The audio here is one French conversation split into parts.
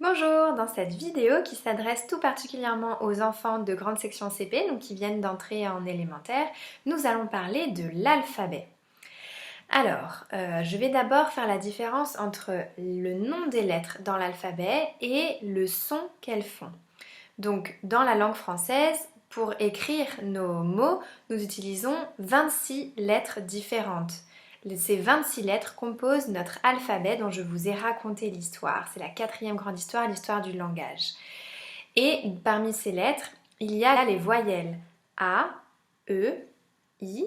Bonjour, dans cette vidéo qui s'adresse tout particulièrement aux enfants de grande section CP, donc qui viennent d'entrer en élémentaire, nous allons parler de l'alphabet. Alors, je vais d'abord faire la différence entre le nom des lettres dans l'alphabet et le son qu'elles font. Donc, dans la langue française, pour écrire nos mots, nous utilisons 26 lettres différentes. Ces 26 lettres composent notre alphabet dont je vous ai raconté l'histoire. C'est la quatrième grande histoire, l'histoire du langage. Et parmi ces lettres, il y a les voyelles A, E, I,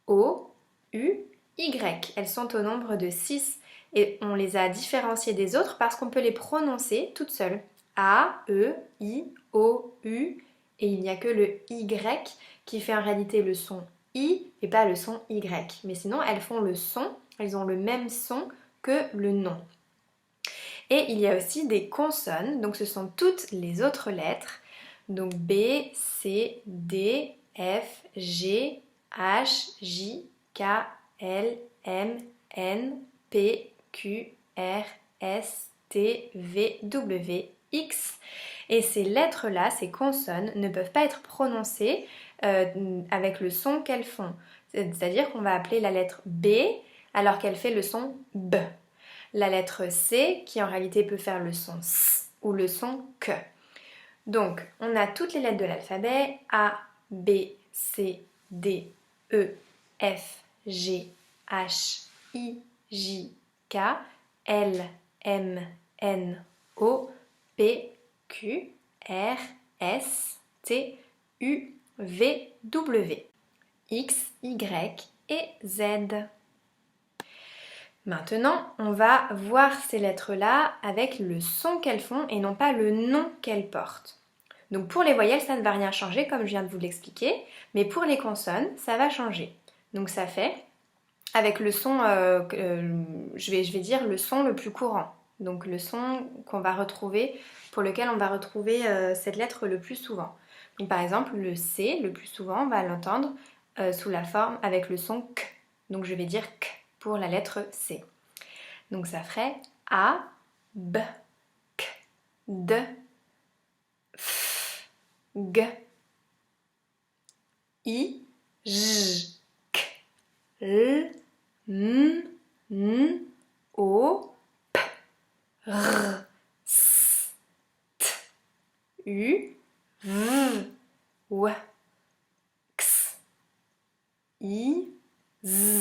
O, U, Y. Elles sont au nombre de 6 et on les a différenciées des autres parce qu'on peut les prononcer toutes seules. A, E, I, O, U, et il n'y a que le Y qui fait en réalité le son I et pas le son Y. Mais sinon, elles font le son, elles ont le même son que le nom. Et il y a aussi des consonnes, donc ce sont toutes les autres lettres. Donc B, C, D, F, G, H, J, K, L, M, N, P, Q, R, S, T, V, W, X. Et ces lettres-là, ces consonnes, ne peuvent pas être prononcées avec le son qu'elles font. C'est-à-dire qu'on va appeler la lettre B alors qu'elle fait le son B. La lettre C qui en réalité peut faire le son S ou le son Q. Donc, on a toutes les lettres de l'alphabet A, B, C, D, E, F, G, H, I, J, K, L, M, N, O, P, Q, R, S, T, U, V, W, X, Y et Z. Maintenant, on va voir ces lettres-là avec le son qu'elles font et non pas le nom qu'elles portent. Donc pour les voyelles, ça ne va rien changer comme je viens de vous l'expliquer, mais pour les consonnes, ça va changer. Donc ça fait, avec le son, je vais dire le son le plus courant. Donc le son qu'on va retrouver, pour lequel on va retrouver cette lettre le plus souvent. Donc par exemple, le C, le plus souvent, on va l'entendre sous la forme avec le son K. Donc je vais dire K pour la lettre C. Donc ça ferait A, B, K, D, F, G, I, J, K, L, M, N, O, P, R, S, T, U, V, W, X, I, Z.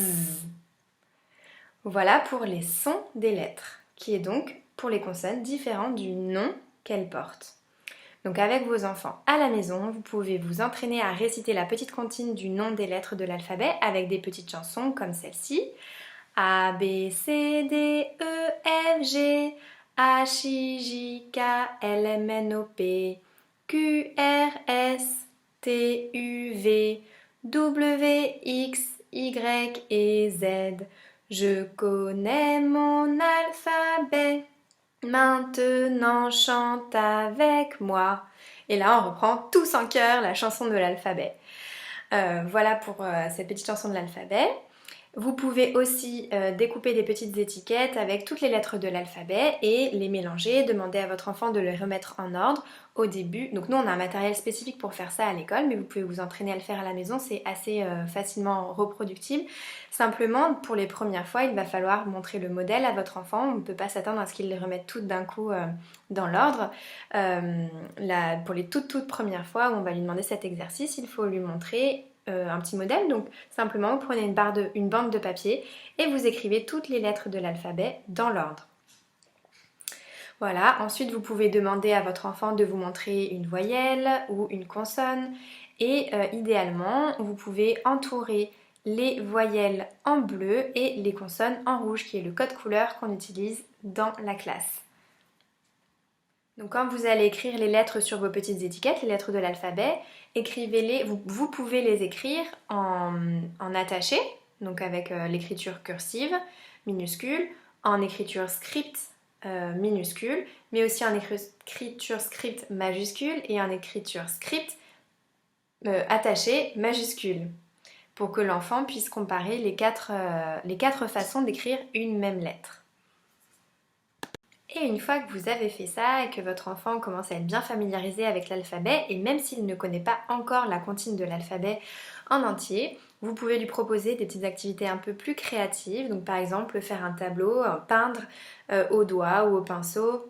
Voilà pour les sons des lettres, qui est donc pour les consonnes différent du nom qu'elles portent. Donc avec vos enfants à la maison, vous pouvez vous entraîner à réciter la petite comptine du nom des lettres de l'alphabet avec des petites chansons comme celle-ci. A, B, C, D, E, F, G, H, I, J, K, L, M, N, O, P, Q, R, S, T, U, V, W, X, Y et Z. Je connais mon alphabet, maintenant chante avec moi. Et là, on reprend tous en chœur la chanson de l'alphabet. Voilà pour cette petite chanson de l'alphabet. Vous pouvez aussi découper des petites étiquettes avec toutes les lettres de l'alphabet et les mélanger, demander à votre enfant de les remettre en ordre au début. Donc nous on a un matériel spécifique pour faire ça à l'école, mais vous pouvez vous entraîner à le faire à la maison, c'est assez facilement reproductible. Simplement pour les premières fois il va falloir montrer le modèle à votre enfant, on ne peut pas s'attendre à ce qu'il les remette toutes d'un coup dans l'ordre. Pour les toutes premières fois où on va lui demander cet exercice, il faut lui montrer un petit modèle. Donc simplement vous prenez une bande de papier et vous écrivez toutes les lettres de l'alphabet dans l'ordre. Voilà, ensuite vous pouvez demander à votre enfant de vous montrer une voyelle ou une consonne et idéalement vous pouvez entourer les voyelles en bleu et les consonnes en rouge qui est le code couleur qu'on utilise dans la classe. Donc quand vous allez écrire les lettres sur vos petites étiquettes, les lettres de l'alphabet, écrivez-les, vous pouvez les écrire en attaché, donc avec l'écriture cursive, minuscule, en écriture script minuscule, mais aussi en écriture script majuscule et en écriture script attaché majuscule, pour que l'enfant puisse comparer les quatre façons d'écrire une même lettre. Et une fois que vous avez fait ça et que votre enfant commence à être bien familiarisé avec l'alphabet, et même s'il ne connaît pas encore la comptine de l'alphabet en entier, vous pouvez lui proposer des petites activités un peu plus créatives. Donc par exemple faire un tableau, peindre au doigt ou au pinceau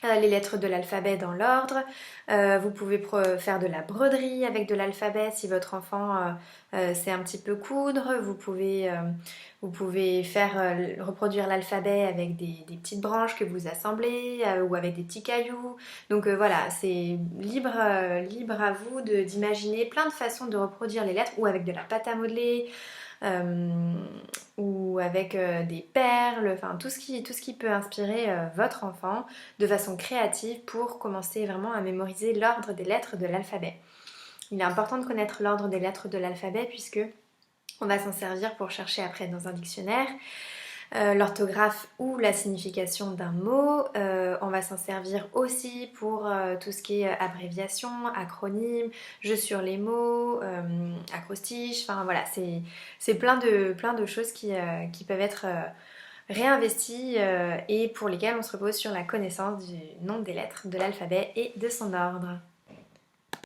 les lettres de l'alphabet dans l'ordre. Vous pouvez faire de la broderie avec de l'alphabet si votre enfant sait un petit peu coudre. Vous pouvez faire reproduire l'alphabet avec des petites branches que vous assemblez ou avec des petits cailloux. Donc voilà, c'est libre à vous d'imaginer plein de façons de reproduire les lettres ou avec de la pâte à modeler. euh, ou avec des perles, enfin tout ce qui peut inspirer votre enfant de façon créative pour commencer vraiment à mémoriser l'ordre des lettres de l'alphabet. Il est important de connaître l'ordre des lettres de l'alphabet puisque on va s'en servir pour chercher après dans un dictionnaire l'orthographe ou la signification d'un mot. On va s'en servir aussi pour tout ce qui est abréviation, acronyme, jeu sur les mots, acrostiche, enfin voilà, c'est plein de choses qui peuvent être réinvesties et pour lesquelles on se repose sur la connaissance du nom des lettres de l'alphabet et de son ordre.